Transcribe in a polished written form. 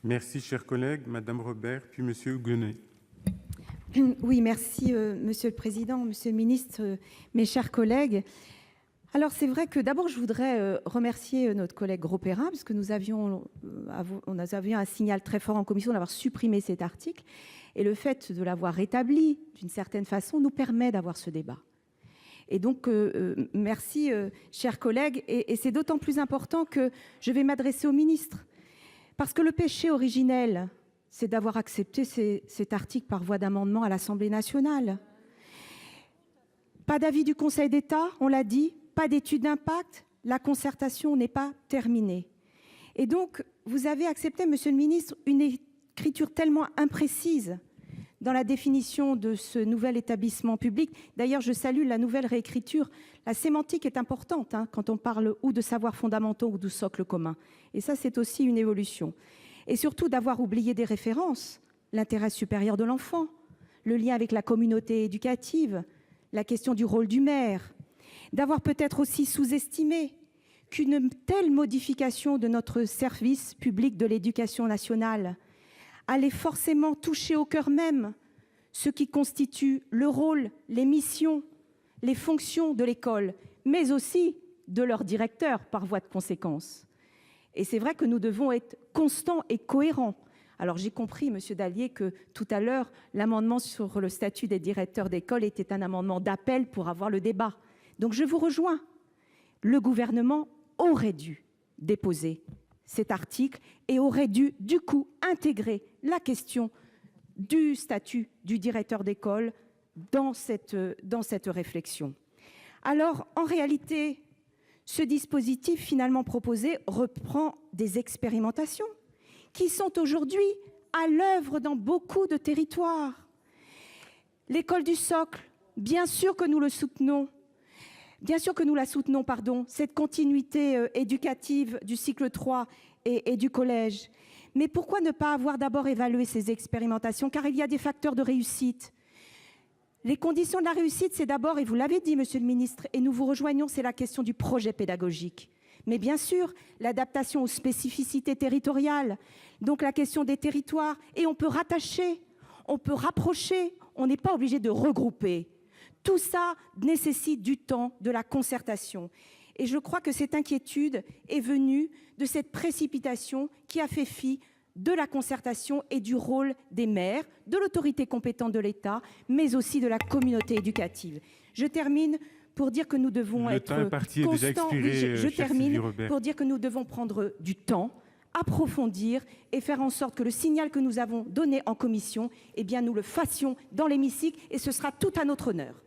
Merci, cher collègue. Madame Robert, puis Monsieur Huguenet. Oui, merci, Monsieur le Président, Monsieur le Ministre, mes chers collègues. Alors, c'est vrai que d'abord, je voudrais remercier notre collègue Grosperrin, parce que nous avions un signal très fort en commission d'avoir supprimé cet article. Et le fait de l'avoir rétabli, d'une certaine façon, nous permet d'avoir ce débat. Et donc, merci, chers collègues. Et c'est d'autant plus important que je vais m'adresser au ministre. Parce que le péché originel, c'est d'avoir accepté cet article par voie d'amendement à l'Assemblée nationale. Pas d'avis du Conseil d'État, on l'a dit, pas d'étude d'impact, la concertation n'est pas terminée. Et donc, vous avez accepté, Monsieur le ministre, une écriture tellement imprécise dans la définition de ce nouvel établissement public. D'ailleurs, je salue la nouvelle réécriture. La sémantique est importante quand on parle ou de savoirs fondamentaux ou de socle commun. Et ça, c'est aussi une évolution. Et surtout d'avoir oublié des références, l'intérêt supérieur de l'enfant, le lien avec la communauté éducative, la question du rôle du maire, d'avoir peut-être aussi sous-estimé qu'une telle modification de notre service public de l'éducation nationale allait forcément toucher au cœur même ce qui constitue le rôle, les missions, les fonctions de l'école, mais aussi de leur directeur par voie de conséquence. Et c'est vrai que nous devons être constants et cohérents. Alors j'ai compris, Monsieur Dallier, que tout à l'heure, l'amendement sur le statut des directeurs d'école était un amendement d'appel pour avoir le débat. Donc je vous rejoins. Le gouvernement aurait dû déposer cet article et aurait dû, du coup, intégrer la question du statut du directeur d'école dans cette réflexion. Alors, en réalité, ce dispositif finalement proposé reprend des expérimentations qui sont aujourd'hui à l'œuvre dans beaucoup de territoires. L'école du socle, bien sûr que nous le soutenons. Bien sûr que nous la soutenons, cette continuité éducative du cycle 3 et du collège. Mais pourquoi ne pas avoir d'abord évalué ces expérimentations? Car il y a des facteurs de réussite. Les conditions de la réussite, c'est d'abord, et vous l'avez dit, Monsieur le Ministre, et nous vous rejoignons, c'est la question du projet pédagogique. Mais bien sûr, l'adaptation aux spécificités territoriales, donc la question des territoires. Et on peut rattacher, on peut rapprocher, on n'est pas obligé de regrouper. Tout ça nécessite du temps, de la concertation. Et je crois que cette inquiétude est venue de cette précipitation qui a fait fi de la concertation et du rôle des maires, de l'autorité compétente de l'État, mais aussi de la communauté éducative. Je termine pour dire que nous devons être constants. Je termine pour dire que nous devons prendre du temps, approfondir et faire en sorte que le signal que nous avons donné en commission, eh bien, nous le fassions dans l'hémicycle et ce sera tout à notre honneur.